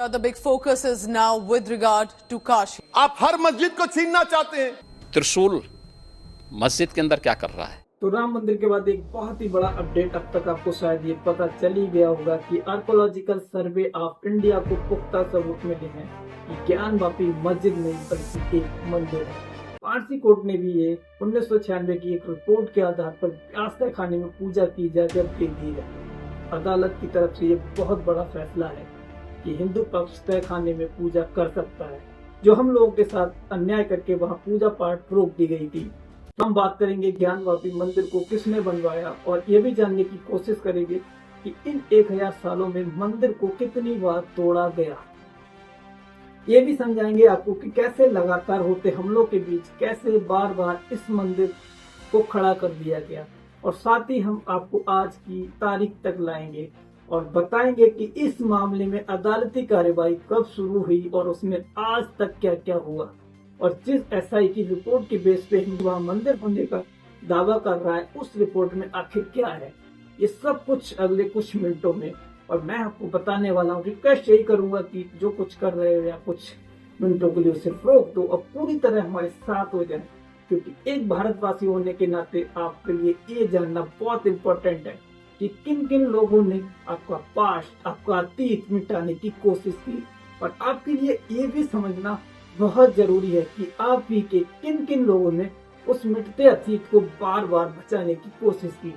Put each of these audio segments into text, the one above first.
The big focus is now with regard to Kashi. आप हर मस्जिद को छीनना चाहते हैं। त्रिशूल मस्जिद के अंदर क्या कर रहा है? तो राम मंदिर के बाद एक बहुत ही बड़ा अपडेट अब तक आपको शायद ये पता चल ही गया होगा कि आर्कोलॉजिकल सर्वे ऑफ इंडिया को पुख्ता सबूत मिले हैं कि ज्ञानवापी मस्जिद नहीं बल्कि एक मंदिर है। पारसी कोर्ट ने भी ये 1996 की एक रिपोर्ट के आधार पर व्यास खाने में पूजा की इजाजत दे दी है। अदालत की तरफ से ये बहुत बड़ा फैसला है कि हिंदू पक्ष तय खाने में पूजा कर सकता है, जो हम लोगों के साथ अन्याय करके वहाँ पूजा पाठ रोक दी गई थी। हम बात करेंगे ज्ञानवापी मंदिर को किसने बनवाया और ये भी जानने की कोशिश करेंगे कि इन 1000 सालों में मंदिर को कितनी बार तोड़ा गया। ये भी समझाएंगे आपको कि कैसे लगातार होते हमलों के बीच कैसे बार बार इस मंदिर को खड़ा कर दिया गया, और साथ ही हम आपको आज की तारीख तक लाएंगे और बताएंगे कि इस मामले में अदालती कार्यवाही कब शुरू हुई और उसमें आज तक क्या क्या हुआ, और जिस एसआई की रिपोर्ट के बेस पे वहाँ मंदिर होने का दावा कर रहा है उस रिपोर्ट में आखिर क्या है। ये सब कुछ अगले कुछ मिनटों में और मैं आपको बताने वाला हूँ। रिक्वेस्ट यही करूंगा कि जो कुछ कर रहे हो या कुछ मिनटों के लिए उसे रोक दो और पूरी तरह हमारे साथ हो जाए, क्योंकि एक भारतवासी होने के नाते आपके लिए ये जानना बहुत इम्पोर्टेंट है कि किन किन लोगों ने आपका पास्ट, आपका अतीत मिटाने की कोशिश की, और आपके लिए ये भी समझना बहुत जरूरी है कि आप ही के किन किन लोगों ने उस मिटते अतीत को बार बार बचाने की कोशिश की।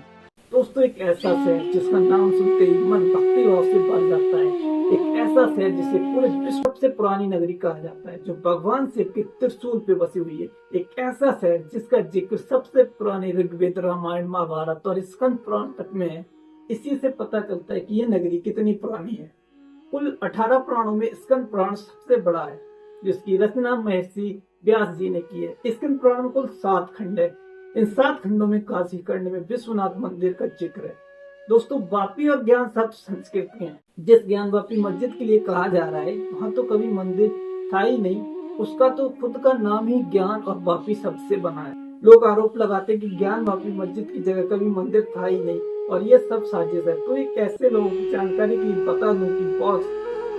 दोस्तों, एक ऐसा शहर जिसका नाम सुनते ही मन भक्ति भाव से भर जाता है, एक ऐसा शहर जिसे पूरे विश्व सबसे पुरानी नगरी कहा जाता है, जो भगवान शिव के त्रिशूल पे बसी हुई है, एक ऐसा शहर जिसका जिक्र सबसे पुराने ऋग्वेद, रामायण, महाभारत और स्कंद पुराण तक में है। इसी से पता चलता है कि यह नगरी कितनी पुरानी है। कुल 18 पुराणों में स्कंद पुराण सबसे बड़ा है, जिसकी रचना महर्षि व्यास जी ने की है। स्कंद पुराण में कुल 7 खंड है। इन 7 खंडों में काशी खंड में विश्वनाथ मंदिर का जिक्र है। दोस्तों, वापी और ज्ञान शब्द संस्कृत के हैं। जिस ज्ञानवापी मस्जिद के लिए कहा जा रहा है वहाँ तो कभी मंदिर था ही नहीं, उसका तो खुद का नाम ही ज्ञान और वापी शब्द से बना है। लोग आरोप लगाते कि ज्ञानवापी मस्जिद की जगह कभी मंदिर था ही नहीं और ये सब साजिश है। तो एक ऐसे लोगों की जानकारी के लिए बता दूं कि बॉस,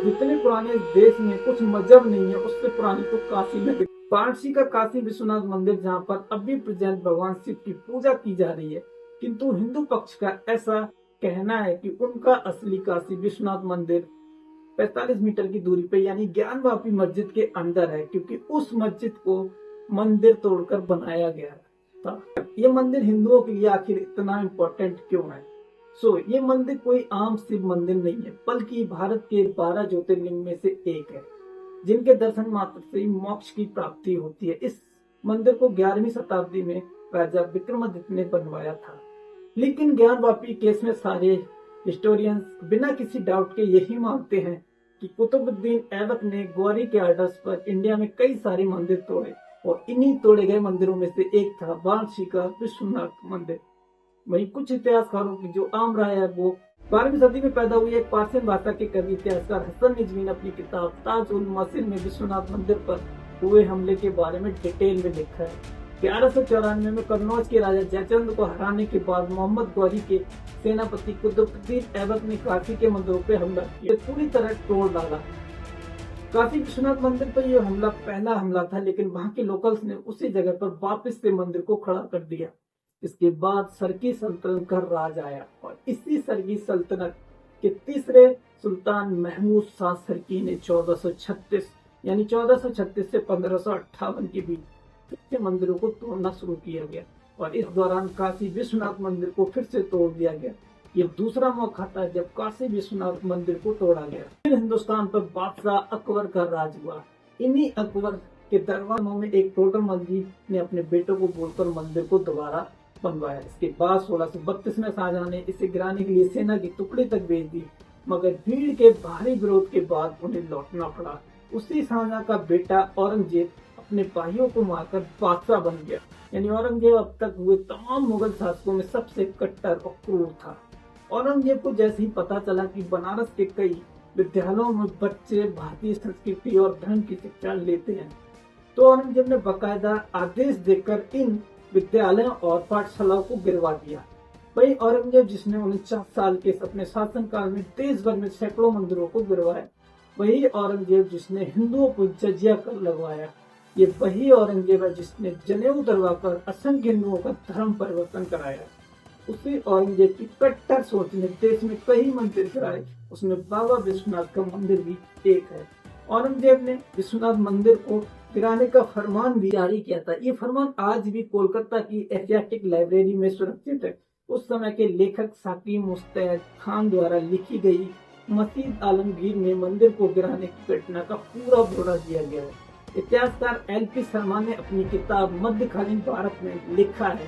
जितने पुराने देश में कुछ मजहब नहीं है उससे पुरानी तो काशी नगरी, वाराणसी का काशी विश्वनाथ मंदिर, जहाँ पर अभी प्रेजेंट भगवान शिव की पूजा की जा रही है। किंतु हिंदू पक्ष का ऐसा कहना है कि उनका असली काशी विश्वनाथ मंदिर 45 मीटर की दूरी पे यानी ज्ञानवापी मस्जिद के अंदर है, क्योंकि उस मस्जिद को मंदिर तोड़कर बनाया गया था। ये मंदिर हिंदुओं के लिए आखिर इतना इम्पोर्टेंट क्यों है? ये मंदिर कोई आम शिव मंदिर नहीं है, बल्कि भारत के 12 ज्योतिर्लिंग में से एक है, जिनके दर्शन मात्र से मोक्ष की प्राप्ति होती है। इस मंदिर को 11वीं शताब्दी में राजा विक्रमादित्य ने बनवाया था। लेकिन ज्ञानवापी केस में सारे हिस्टोरियंस बिना किसी डाउट के यही मानते हैं कि कुतुबुद्दीन ऐबक ने गौरी के आर्डर्स पर इंडिया में कई सारे मंदिर तोड़े, और इन्हीं तोड़े गए मंदिरों में से एक था वाराणसी का विश्वनाथ मंदिर। वहीं कुछ इतिहासकारों की जो आम राय है वो 12वीं सदी में पैदा हुई एक पारसी भाषा के कवि इतिहासकार हसन निजमी ने अपनी किताब ताज उल मसीर में विश्वनाथ मंदिर पर हुए हमले के बारे में डिटेल में लिखा है। 1194 में कन्नौज के राजा जयचंद को हराने के बाद मोहम्मद गौरी के सेनापति कुतुबुद्दीन ऐबक ने काशी के मंदिरों पर हमला किया, पूरी तरह तोड़ डाला। काशी विश्वनाथ मंदिर पर यह हमला पहला हमला था, लेकिन वहाँ के लोकल्स ने उसी जगह पर वापस से मंदिर को खड़ा कर दिया। इसके बाद सरकी सल्तनत का राज आया और इसी सरकी सल्तनत के तीसरे सुल्तान महमूद शाह सरकी ने 1436 यानी 1436 से 1558 के बीच फिर से मंदिरों को तोड़ना शुरू किया गया, और इस दौरान काशी विश्वनाथ मंदिर को फिर से तोड़ दिया गया। ये दूसरा मौका था जब काशी विश्वनाथ मंदिर को तोड़ा गया। फिर हिंदुस्तान पर बादशाह अकबर का राज हुआ। इन्हीं अकबर के दरबारों में एक टोडरमल जी ने अपने बेटों को बोलकर मंदिर को दोबारा बनवाया। इसके बाद 1632 में शाहजहां ने इसे गिराने के लिए सेना की टुकड़ी तक भेज दी, मगर भीड़ के भारी विरोध के बाद उन्हें लौटना पड़ा। उसी शाहजहां का बेटा औरंगजेब अपने भाइयों को मारकर बादशाह बन गया। यानी औरंगजेब अब तक हुए तमाम मुगल शासकों में सबसे कट्टर और क्रूर था। औरंगजेब को जैसे ही पता चला कि बनारस के कई विद्यालयों में बच्चे भारतीय संस्कृति और धर्म की शिक्षा लेते हैं, तो औरंगजेब ने बाकायदा आदेश देकर इन विद्यालयों और पाठशालाओं को गिरवा दिया। वही औरंगजेब, जिसने 49 साल के अपने शासनकाल में देश भर में सैकड़ों मंदिरों को गिरवाया, वही औरंगजेब जिसने हिंदुओं को जजिया कर लगवाया, ये वही औरंगजेब है जिसने जनेऊ उतरवाकर असंख्य हिंदुओं का धर्म परिवर्तन कराया। उसी औरंगजेब की कट्टर सोच ने देश में कई मंदिर गिराए, उसमें बाबा विश्वनाथ का मंदिर भी एक है। औरंगजेब ने विश्वनाथ मंदिर को गिराने का फरमान भी जारी किया था। ये फरमान आज भी कोलकाता की एशियाटिक लाइब्रेरी में सुरक्षित है। उस समय के लेखक साकी मुस्तैद खान द्वारा लिखी गई मसीद आलमगीर में मंदिर को गिराने की घटना का पूरा ब्यौरा दिया गया है। इतिहासकार एल.पी. शर्मा ने अपनी किताब मध्यकालीन भारत में लिखा है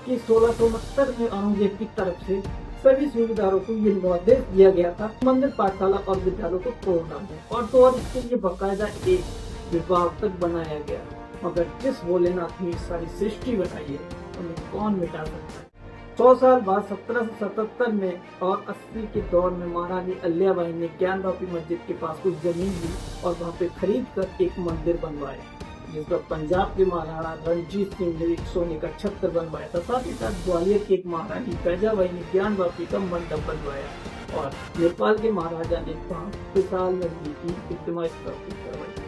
कि 1669 में औरंगजेब की तरफ से सभी सूबेदारों को ये निर्देश दिया गया था, मंदिर, पाठशाला और विद्यालयों को तोड़ना है, और तो और इसके लिए बाकायदा एक विभाग तक बनाया गया। मगर जिस भोलेनाथ ने सारी सृष्टि बनाई है उन्हें कौन मिटा सकता है। 100 साल बाद 1777 में और 80 के दौर में महारानी अहिल्याबाई ने ज्ञानवापी मस्जिद के पास कुछ जमीन ली और वहाँ पे खरीद कर एक मंदिर बनवाया, जिस पर पंजाब के महाराणा रणजीत सिंह ने एक सोने का छत्र बनवाया था। साथ ही साथ ग्वालियर की एक महारानी पैजाबाई ने ज्ञानवापी का मंडप बनवाया और नेपाल के महाराजा ने 5 साल नंदी की प्रतिमा स्थापित करवाई।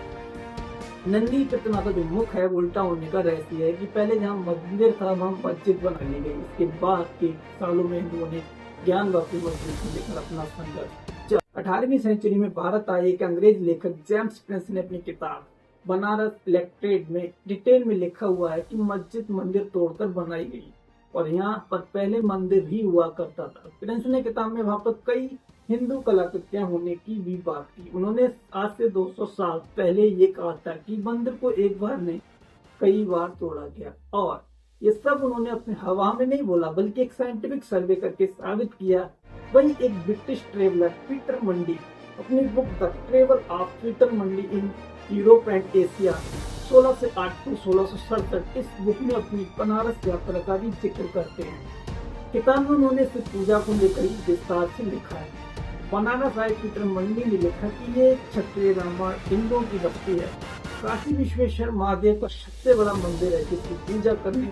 नंदी प्रतिमा का जो मुख है उल्टा होने का रहस्य है कि पहले जहाँ मंदिर था वहाँ मस्जिद बना ली गई। इसके बाद के सालों में हिंदुओं ने ज्ञानवापी मस्जिद को लेकर अपना संघर्ष। 18वीं सेंचुरी में भारत आए एक अंग्रेज लेखक जेम्स प्रिंस ने अपनी किताब बनारस इलेक्ट्रेड में डिटेल में लिखा हुआ है कि मस्जिद मंदिर तोड़कर बनाई गई और यहाँ पर पहले मंदिर ही हुआ करता था। प्रिंस ने किताब में वहाँ पर कई हिंदू कलाकृतियां होने की भी बात की। उन्होंने आज से 200 साल पहले ये कहा था कि मंदिर को एक बार नहीं कई बार तोड़ा गया, और ये सब उन्होंने अपने हवा में नहीं बोला बल्कि एक साइंटिफिक सर्वे करके साबित किया। वही एक ब्रिटिश ट्रेवलर पीटर मंडी अपनी book the travel of Peter Mandi in Europe and Asia 16 से 8 को 1667 इस बुक में अपनी बनारस यात्रा का भी जिक्र करते हैं। किताब में उन्होंने इस पूजा को लेकर ही विस्तार से लिखा है। बनारस आए पीटर मंडी ने लिखा कि ये क्षत्रिय ब्राह्मण हिंदुओं की बस्ती है। काशी विश्वेश्वर महादेव का सबसे बड़ा मंदिर है जिसकी पूजा करने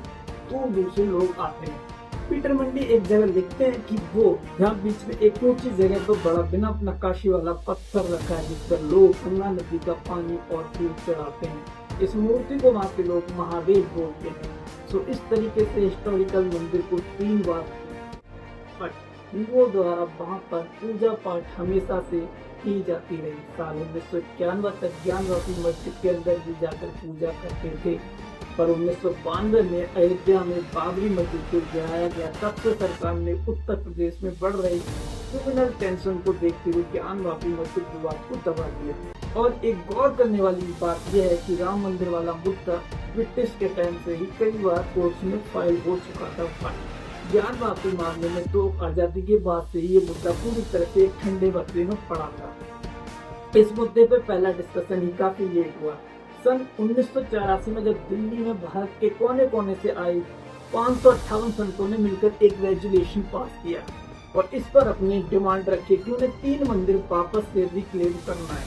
दूर दूर से लोग आते हैं। पीटर मंडी एक जगह लिखते हैं कि वो यहाँ बीच में एक ऊंची जगह पर बड़ा बिना नक्काशी वाला पत्थर रखा है जिस पर लोग गंगा नदी का पानी और फूल चढ़ाते हैं। इस मूर्ति को वहाँ के लोग महादेव बोलते हैं। सो इस तरीके से हिस्टोरिकल मंदिर को 3 बार हिंदुओं द्वारा वहाँ पर पूजा पाठ हमेशा से की जाती रही। साल 1991 तक ज्ञानवापी मस्जिद के अंदर भी जाकर पूजा करते थे, पर 1992 में अयोध्या में बाबरी मस्जिद को गिराया गया। तब से सरकार ने उत्तर प्रदेश में बढ़ रही क्रिमिनल टेंशन को देखते हुए ज्ञानवापी मस्जिद विवाद को दबा दिया। और एक गौर करने वाली बात यह है कि राम मंदिर वाला मुद्दा ब्रिटिश के टाइम से ही कई बार कोर्ट में फाइल हो चुका था। ज्ञानवापी मामले में तो आजादी के बाद से ये मुद्दा पूरी तरह से एक ठंडे बतरे में पड़ा था। इस मुद्दे पर पहला डिस्कशन ही काफी लेट हुआ। सन 1984 में जब दिल्ली में भारत के कोने कोने से आए 558 संतों ने मिलकर एक रेजोल्यूशन पास किया और इस पर अपनी डिमांड रखी कि उन्हें 3 मंदिर वापस से रिक्लेम करना है।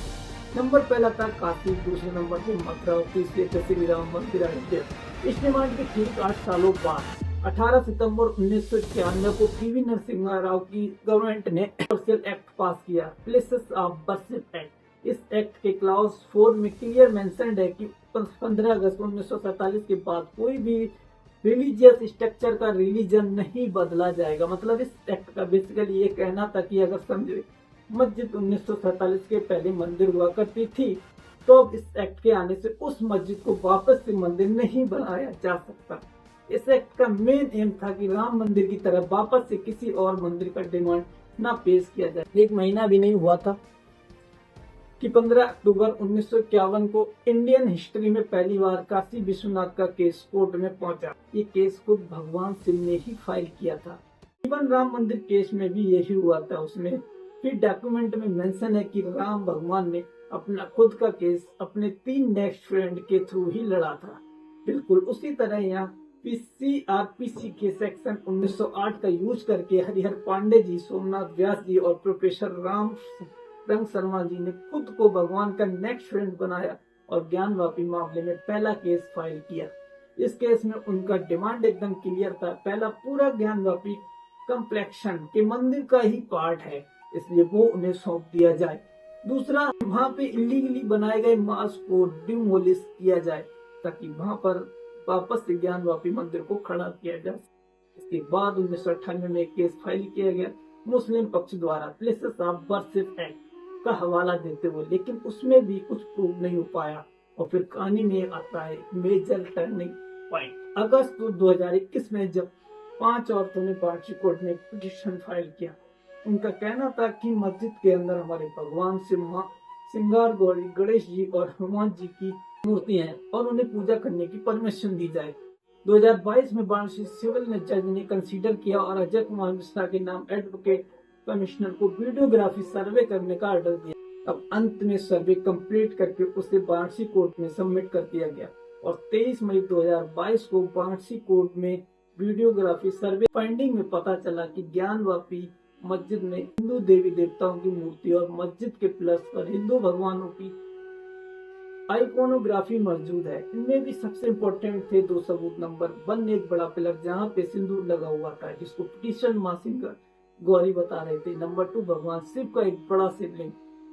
नंबर पहला था काशी, दूसरे नंबर पे मथुरा और तीसरे पे श्री राम मंदिर अयोध्या। इस डिमांड के ठीक 8 सालों बाद 18 सितंबर 1991 को पीवी नरसिम्हा राव की गवर्नमेंट ने कमर्शियल एक्ट पास किया, प्लेसेस ऑफ वर्शिप एक्ट। इस एक्ट के क्लॉज 4 में क्लियर मेंशन्ड है कि 15 अगस्त 1947 के बाद कोई भी रिलीजियस स्ट्रक्चर का रिलीजन नहीं बदला जाएगा। मतलब इस एक्ट का बेसिकली ये कहना था कि अगर समझे मस्जिद 1947 के पहले मंदिर हुआ करती थी तो अब इस एक्ट के आने से उस मस्जिद को वापस से मंदिर नहीं बनाया जा सकता। इस एक्ट का मेन एम था कि राम मंदिर की तरह वापस से किसी और मंदिर का डिमांड ना पेश किया जाए। 1 महीना भी नहीं हुआ था कि 15 अक्टूबर 1951 को इंडियन हिस्ट्री में पहली बार काशी विश्वनाथ का केस कोर्ट में पहुंचा। ये केस खुद भगवान शिव ने ही फाइल किया था। इवन राम मंदिर केस में भी यही हुआ था। उसमें फिर डॉक्यूमेंट में मेंशन है कि राम भगवान ने अपना खुद का केस अपने 3 नेक्स्ट फ्रेंड के थ्रू ही लड़ा था। बिल्कुल उसी तरह यहाँ सीआरपीसी के सेक्शन 1908 का यूज करके हरिहर पांडे जी, सोमनाथ व्यास जी और प्रोफेसर राम रंग शर्मा जी ने खुद को भगवान का नेक्स्ट फ्रेंड बनाया और ज्ञानवापी मामले में पहला केस फाइल किया। इस केस में उनका डिमांड एकदम क्लियर था। पहला पूरा ज्ञानवापी कम्प्लेक्शन के मंदिर का ही पार्ट है, इसलिए वो उन्हें सौंप दिया जाए। दूसरा, वहाँ पे इलीगली बनाए गए मॉस्क को डिमोलिश किया जाए ताकि वहाँ पर वापस से ज्ञानवापी मंदिर को खड़ा किया जा सके। इसके बाद 1998 में एक केस फाइल किया गया मुस्लिम पक्ष द्वारा प्लेसेस ऑफ वर्शिप एक्ट का हवाला देते हुए, लेकिन उसमें भी कुछ प्रूव नहीं हो पाया। और फिर कहानी में आता है मेजर टर्निंग पॉइंट। अगस्त 2021 में जब 5 औरतों ने बार्शी कोर्ट में पिटीशन फाइल किया, उनका कहना था कि मस्जिद के अंदर हमारे भगवान सिंगार गौरी, गणेश जी और हनुमान जी की मूर्ति है और उन्हें पूजा करने की परमिशन दी जाए। 2022 में वाराणसी सिविल जज ने कंसीडर किया और अजय कुमार मिश्रा के नाम एडवोकेट कमिश्नर को वीडियोग्राफी सर्वे करने का ऑर्डर दिया। अब अंत में सर्वे कंप्लीट करके उसे वाराणसी कोर्ट में सबमिट कर दिया गया और 23 मई 2022 को वाराणसी कोर्ट में वीडियोग्राफी सर्वे फाइंडिंग में पता चला कि ज्ञानवापी मस्जिद में हिंदू देवी देवताओं की मूर्ति और मस्जिद के पिलर्स पर हिंदू भगवानों की आइकोनोग्राफी मौजूद है। इनमें भी सबसे इम्पोर्टेंट थे 2 सबूत। नंबर 1, एक बड़ा पिलर जहाँ पे सिंदूर लगा हुआ था, जिसको पिटीशन मां सिंगार गौरी बता रहे थे। नंबर 2, भगवान शिव का एक बड़ा शिवलिंग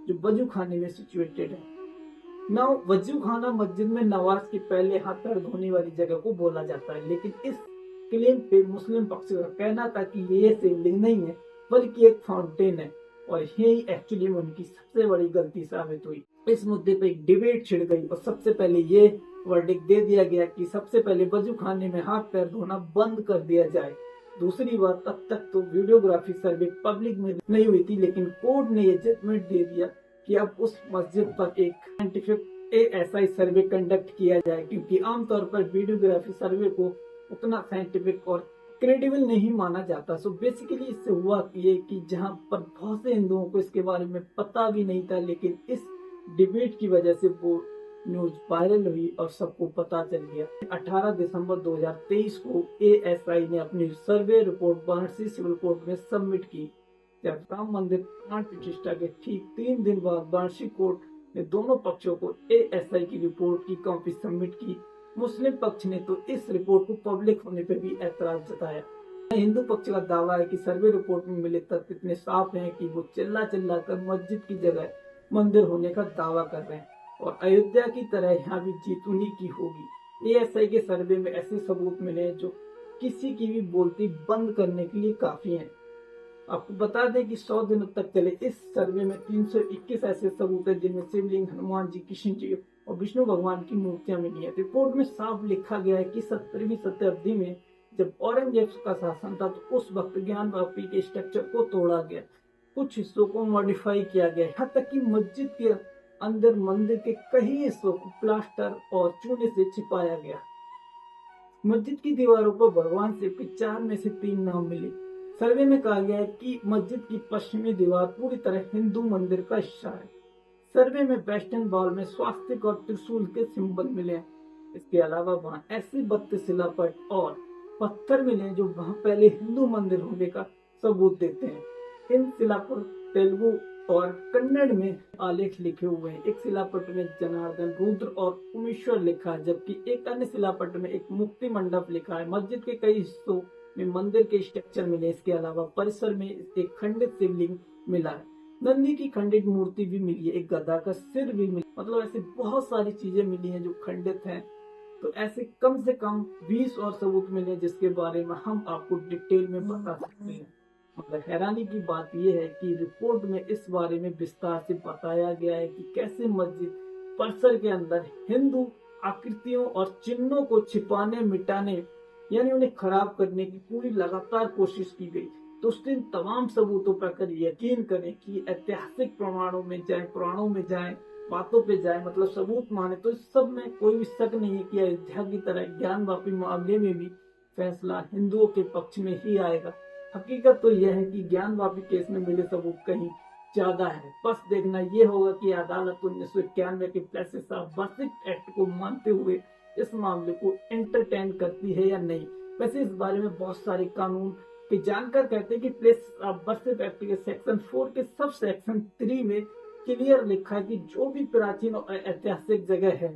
जो वजू खाने में सिचुएटेड है। नाउ वजू खाना मस्जिद में नमाज के पहले हाथ पैर धोने वाली जगह को बोला जाता है, लेकिन इस क्लेम पे मुस्लिम पक्ष का कहना था कि ये शिवलिंग नहीं है बल्कि एक फाउंटेन है और यही एक्चुअली में उनकी सबसे बड़ी गलती साबित हुई। इस मुद्दे पे एक डिबेट छिड़ गई और सबसे पहले ये वर्डिक्ट दे दिया गया कि सबसे पहले वजू खाने में हाथ पैर धोना बंद कर दिया जाए। दूसरी बात, तब तक तो वीडियोग्राफी सर्वे पब्लिक में नहीं हुई थी, लेकिन कोर्ट ने ये जजमेंट दे दिया कि अब उस मस्जिद पर एक साइंटिफिक ASI सर्वे कंडक्ट किया जाए, क्योंकि आमतौर पर वीडियोग्राफी सर्वे को उतना साइंटिफिक और क्रेडिबल नहीं माना जाता। सो बेसिकली इससे हुआ ये कि जहाँ पर बहुत से हिंदुओं को इसके बारे में पता भी नहीं था, लेकिन इस डिबेट की वजह से वो न्यूज वायरल हुई और सबको पता चल गया। 18 दिसंबर 2023 को ASI ने अपनी survey report Varanasi civil court में सबमिट की। जब राम मंदिर प्राण प्रतिष्ठा के ठीक 3 दिन बाद वाराणसी कोर्ट ने दोनों पक्षों को ASI की रिपोर्ट की कॉपी सबमिट की। मुस्लिम पक्ष ने तो इस रिपोर्ट को पब्लिक होने पे भी ऐतराज जताया। हिंदू पक्ष का दावा है कि सर्वे रिपोर्ट में मिले तथ्य इतने साफ हैं कि वो चिल्ला कर मस्जिद की जगह मंदिर होने का दावा कर रहे हैं और अयोध्या की तरह यहाँ भी जीत उन्हीं की होगी। ASI के सर्वे में ऐसे सबूत मिले जो किसी की भी बोलती बंद करने के लिए काफी हैं। आपको बता दें कि 100 दिनों तक चले इस सर्वे में 321 ऐसे सबूत हैं जिनमें शिवलिंग, हनुमान जी, कृष्ण जी और विष्णु भगवान की मूर्तियां मिली है। रिपोर्ट में साफ लिखा गया है कि 17वीं शताब्दी में जब औरंगजेब का शासन था तो उस वक्त ज्ञानवापी के स्ट्रक्चर को तोड़ा गया, कुछ हिस्सों को मॉडिफाई किया गया, यहाँ तक कि मस्जिद के अंदर मंदिर के कई हिस्सों को प्लास्टर और चूने से छिपाया गया। मस्जिद की दीवारों पर भगवान शिव के 4 में से 3 नाम मिले। सर्वे में कहा गया है कि मस्जिद की पश्चिमी दीवार पूरी तरह हिंदू मंदिर का हिस्सा है। सर्वे में वेस्टर्न वॉल में स्वास्तिक और त्रिशूल के सिंबल मिले हैं। इसके अलावा वहाँ ऐसे 32 शिलापट और पत्थर मिले जो वहाँ पहले हिंदू मंदिर होने का सबूत देते हैं। इन शिलापट तेलुगु और कन्नड़ में आलेख लिखे हुए हैं। एक शिलापट में जनार्दन, रुद्र और उमेश्वर लिखा है, जबकि एक अन्य शिलापट में एक मुक्ति मंडप लिखा है। मस्जिद के कई हिस्सों में मंदिर के स्ट्रक्चर मिले। इसके अलावा परिसर में एक खंडित शिवलिंग मिला है, नंदी की खंडित मूर्ति भी मिली है, एक गधा का सिर भी मिला। मतलब ऐसे बहुत सारी चीजें मिली हैं जो खंडित हैं। तो ऐसे कम से कम 20 और सबूत मिले जिसके बारे में हम आपको डिटेल में बता सकते हैं। मगर हैरानी की बात यह है कि रिपोर्ट में इस बारे में विस्तार से बताया गया है कि कैसे मस्जिद परिसर के अंदर हिंदू आकृतियों और चिन्हों को छिपाने, मिटाने यानी उन्हें खराब करने की पूरी लगातार कोशिश की गई। तो उस दिन तमाम सबूतों पर कर यकीन करें कि ऐतिहासिक प्रमाणों में जाए, पुराणों में जाए, बातों पे जाए, मतलब सबूत माने, तो इस सब में कोई भी शक नहीं है कि अयोध्या की तरह ज्ञानवापी मामले में भी फैसला हिंदुओं के पक्ष में ही आएगा। हकीकत तो यह है कि ज्ञानवापी केस में मिले सबूत कहीं ज्यादा है। बस देखना ये होगा कि अदालत 1991 के प्लेसेस ऑफ वर्शिप एक्ट को मानते हुए इस मामले को एंटरटेन करती है या नहीं। वैसे इस बारे में बहुत सारे कानून के जानकार कहते हैं कि प्लेसेस ऑफ वर्शिप एक्ट के सेक्शन 4 के सब सेक्शन 3 में क्लियर लिखा है कि जो भी प्राचीन और ऐतिहासिक जगह है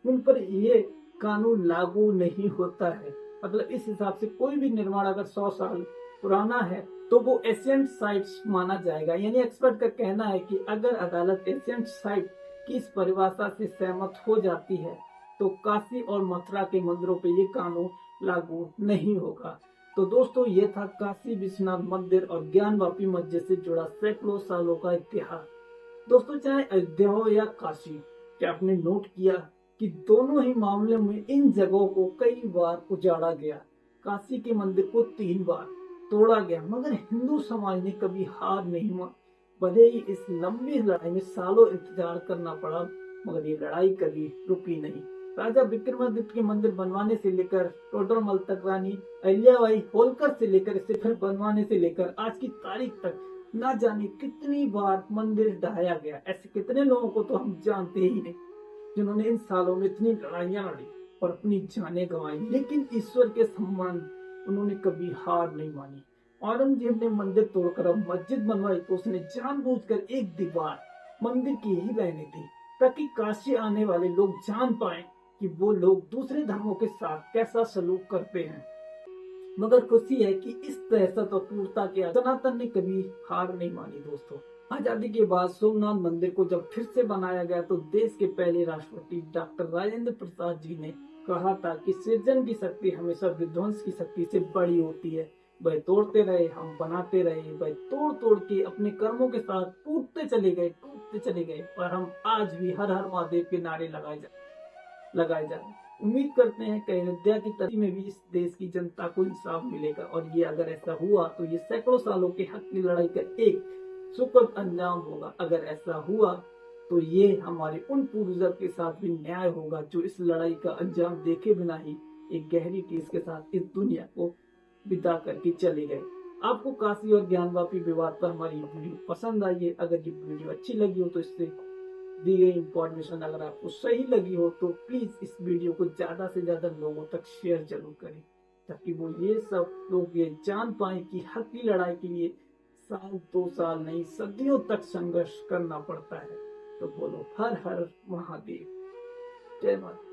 उन पर ये कानून लागू नहीं होता है। मतलब इस हिसाब से कोई भी निर्माण अगर 100 साल पुराना है तो वो एशियंट साइट्स माना जाएगा। यानी एक्सपर्ट का कहना है कि अगर अदालत एशियंट साइट की इस परिभाषा से सहमत हो जाती है तो काशी और मथुरा के मंदिरों पे ये कानून लागू नहीं होगा। तो दोस्तों ये था काशी विश्वनाथ मंदिर और ज्ञानवापी मस्जिद से जुड़ा सैकड़ों सालों का इतिहास। दोस्तों चाहे अयोध्या हो या काशी, क्या आपने नोट किया कि दोनों ही मामले में इन जगहों को कई बार उजाड़ा गया। काशी के मंदिर को 3 बार तोड़ा गया, मगर हिंदू समाज ने कभी हार नहीं मानी। भले ही इस लंबी लड़ाई में सालों इंतजार करना पड़ा, मगर ये लड़ाई कभी रुकी नहीं। राजा विक्रमादित्य के मंदिर बनवाने से लेकर टोडरमल तक, रानी अहिल्याबाई होलकर से लेकर इसे फिर बनवाने से लेकर आज की तारीख तक ना जाने कितनी बार मंदिर ढहाया गया। ऐसे कितने लोगों को तो हम जानते ही नहीं जिन्होंने इन सालों में इतनी लड़ाइयां लड़ी और अपनी जानें गंवाई, लेकिन ईश्वर के सम्मान उन्होंने कभी हार नहीं मानी। औरंगजेब ने मंदिर तोड़कर अब मस्जिद बनवाई तो उसने जानबूझकर एक दीवार मंदिर की ही रहने दी, ताकि काशी आने वाले लोग जान पाए कि वो लोग दूसरे धर्मों के साथ कैसा सलूक करते हैं। मगर खुशी है कि इस दहशत और क्रूरता के सनातन ने कभी हार नहीं मानी। दोस्तों आजादी के बाद सोमनाथ मंदिर को जब फिर से बनाया गया तो देश के पहले राष्ट्रपति डॉक्टर राजेंद्र प्रसाद जी ने कहा था कि सृजन की शक्ति हमेशा विध्वंस की शक्ति से बड़ी होती है। वह तोड़ते रहे, हम बनाते रहे। वह तोड़ तोड़ के अपने कर्मों के साथ टूटते चले गए, पर हम आज भी हर हर महादेव के नारे लगाए जाए। उम्मीद करते हैं कि अयोध्या की तरह में भी इस देश की जनता को इंसाफ मिलेगा, और ये अगर ऐसा हुआ तो ये सैकड़ों सालों के हक की लड़ाई का एक सुखद अंजाम होगा। अगर ऐसा हुआ तो ये हमारे उन पूर्वजों के साथ भी न्याय होगा जो इस लड़ाई का अंजाम देखे बिना ही एक गहरी टीस के साथ इस दुनिया को विदा करके चले गए। आपको काशी और ज्ञानवापी विवाद पर हमारी वीडियो पसंद आई है? अगर ये वीडियो अच्छी लगी हो तो इससे दी गई इंफॉर्मेशन अगर आपको सही लगी हो तो प्लीज इस वीडियो को ज्यादा से ज्यादा लोगों तक शेयर जरूर करें, ताकि वो ये सब लोग ये जान पाए कि हक की लड़ाई के लिए साल 2 साल नहीं, सदियों तक संघर्ष करना पड़ता है। तो बोलो हर हर महादेव, जय माता।